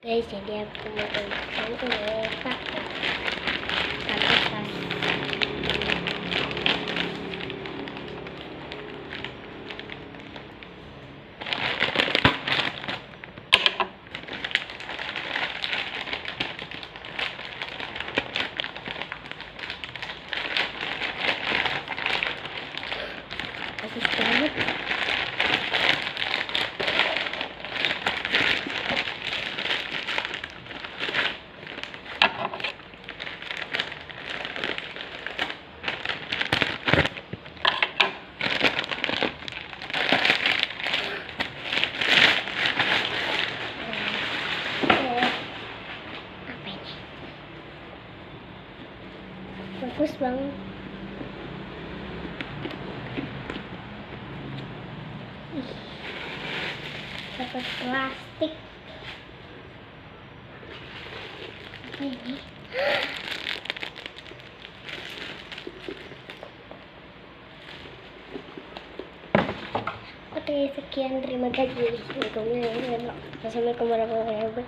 Guys, jadi aku mau tunjukkan ini pakai tas. Bagus banget. Bagus banget. Dapat plastik. Apa ini? Oke, sekian, terima kasih. Assalamualaikum warahmatullahi wabarakatuh.